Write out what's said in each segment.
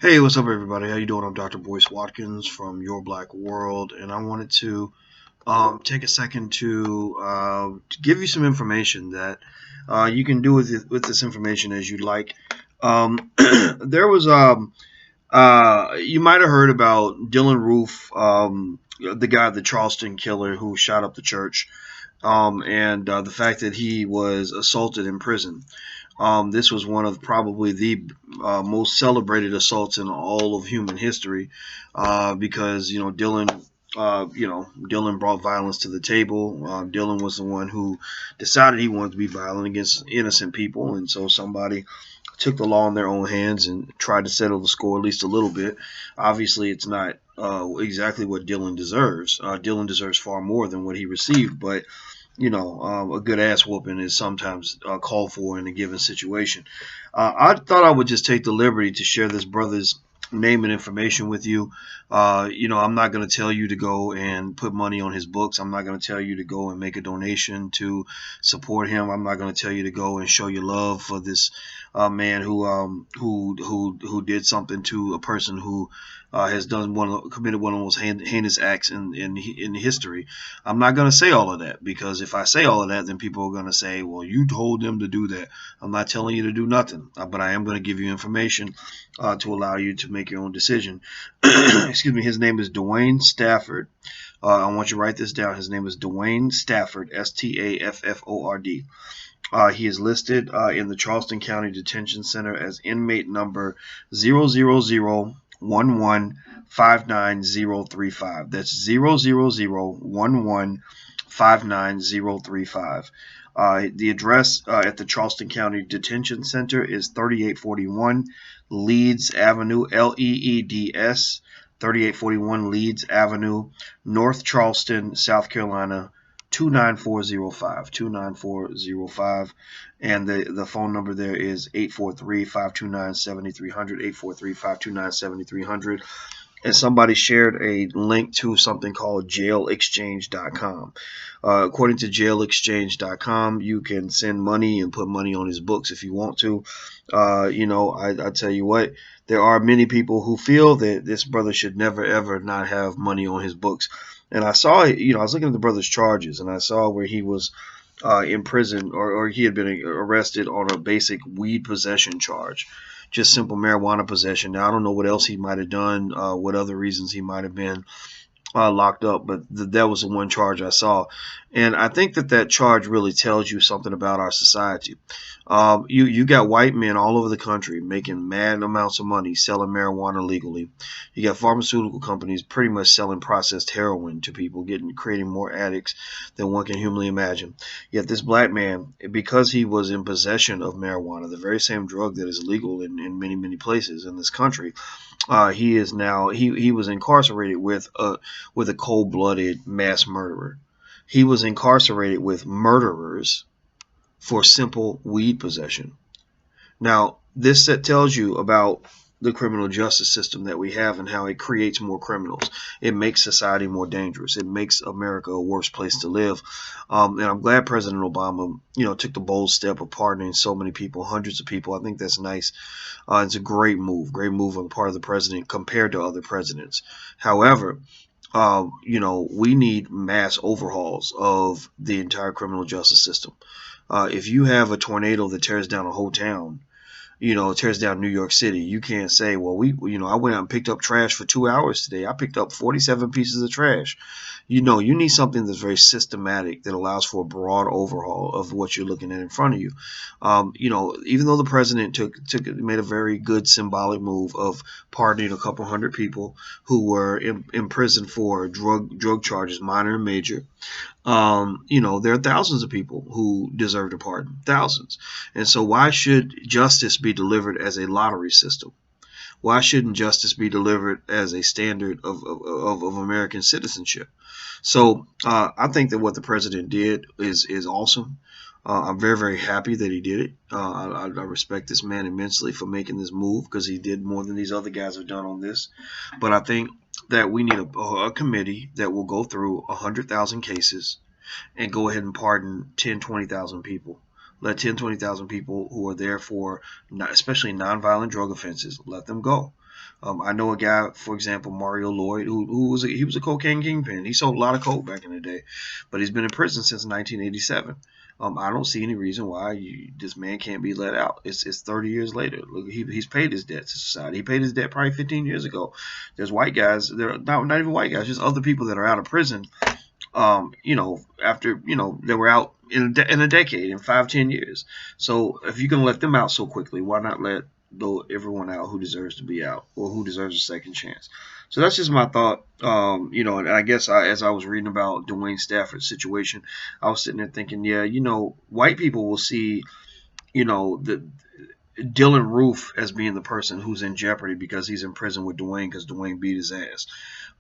Hey, what's up, everybody? How you doing? I'm Dr. Boyce Watkins from Your Black World, and I wanted to take a second to give you some information that you can do with this information as you like. There was you might have heard about Dylann Roof, the guy, the Charleston killer who shot up the church, and the fact that he was assaulted in prison. This was one of probably the most celebrated assaults in all of human history, because Dylann brought violence to the table. Dylann was the one who decided he wanted to be violent against innocent people, and so somebody took the law in their own hands and tried to settle the score at least a little bit. Obviously, it's not exactly what Dylann deserves. Dylann deserves far more than what he received, but a good ass whooping is sometimes called for in a given situation. I thought I would just take the liberty to share this brother's name and information with you. I'm not going to tell you to go and put money on his books. I'm not going to tell you to go and make a donation to support him. I'm not going to tell you to go and show your love for this man who did something to a person who has committed one of the most heinous acts in history. I'm not going to say all of that, because if I say all of that, then people are going to say, well, you told them to do that. I'm not telling you to do nothing, but I am going to give you information to allow you to make your own decision. Excuse me. His name is Dwayne Stafford. I want you to write this down. His name is Dwayne Stafford, Stafford. He is listed in the Charleston County Detention Center as inmate number 00011599035. That's 00011599035. The address at the Charleston County Detention Center is 3841 Leeds Avenue, Leeds, 3841 Leeds Avenue, North Charleston, South Carolina, 29405. And the phone number there is 843-529-7300, 843-529-7300. And somebody shared a link to something called jailexchange.com. According to jailexchange.com, you can send money and put money on his books if you want to. I tell you what, there are many people who feel that this brother should never, ever not have money on his books. And I saw, I was looking at the brother's charges, and I saw where he was in prison, or he had been arrested on a basic weed possession charge, just simple marijuana possession. Now, I don't know what else he might have done, what other reasons he might have been locked up, but that was the one charge I saw. And I think that charge really tells you something about our society. You got white men all over the country making mad amounts of money selling marijuana legally. You got pharmaceutical companies pretty much selling processed heroin to people, creating more addicts than one can humanly imagine. Yet this black man, because he was in possession of marijuana, the very same drug that is legal in many, many places in this country, he is now he was incarcerated with a cold-blooded mass murderer. He was incarcerated with murderers for simple weed possession. Now, this tells you about the criminal justice system that we have and how it creates more criminals. It makes society more dangerous. It makes America a worse place to live. And I'm glad President Obama, took the bold step of pardoning so many people, hundreds of people. I think that's nice. It's a great move on the part of the president compared to other presidents. However, we need mass overhauls of the entire criminal justice system. If you have a tornado that tears down a whole town, tears down New York City, you can't say, well, I went out and picked up trash for 2 hours today. I picked up 47 pieces of trash. You need something that's very systematic, that allows for a broad overhaul of what you're looking at in front of you. Even though the president made a very good symbolic move of pardoning a couple hundred people who were in prison for drug charges, minor and major, there are thousands of people who deserve a pardon, thousands. And so why should justice be delivered as a lottery system? Why shouldn't justice be delivered as a standard of American citizenship? So I think that what the president did is awesome. I'm very, very happy that he did it. I respect this man immensely for making this move, because he did more than these other guys have done on this. But I think that we need a committee that will go through 100,000 cases and go ahead and pardon 10, 20,000 people. Let 10, 20,000 people who are there for especially nonviolent drug offenses, let them go. I know a guy, for example, Mario Lloyd, who was he was a cocaine kingpin. He sold a lot of coke back in the day, but he's been in prison since 1987. I don't see any reason why this man can't be let out. It's 30 years later. Look, he's paid his debt to society. He paid his debt probably 15 years ago. There's white guys. They're not even white guys. Just other people that are out of prison. After they were out in a decade, in 5-10 years. So if you're gonna let them out so quickly, why not let everyone out who deserves to be out or who deserves a second chance? So that's just my thought. And I guess as I was reading about Dwayne Stafford's situation, I was sitting there thinking, yeah, white people will see, the Dylann Roof as being the person who's in jeopardy because he's in prison with Dwayne because Dwayne beat his ass.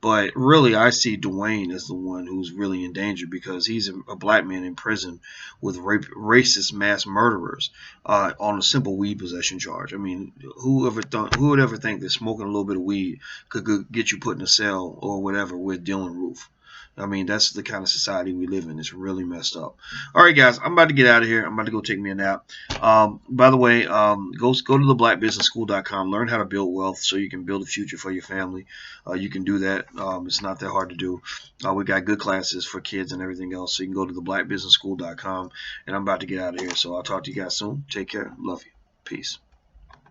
But really, I see Dwayne as the one who's really in danger because he's a black man in prison with racist mass murderers on a simple weed possession charge. I mean, who would ever think that smoking a little bit of weed could get you put in a cell or whatever with Dylann Roof? I mean, that's the kind of society we live in. It's really messed up. All right, guys, I'm about to get out of here. I'm about to go take me a nap. By the way, go to the blackbusinessschool.com. Learn how to build wealth so you can build a future for your family. You can do that. It's not that hard to do. We got good classes for kids and everything else. So you can go to the blackbusinessschool.com. And I'm about to get out of here. So I'll talk to you guys soon. Take care. Love you. Peace.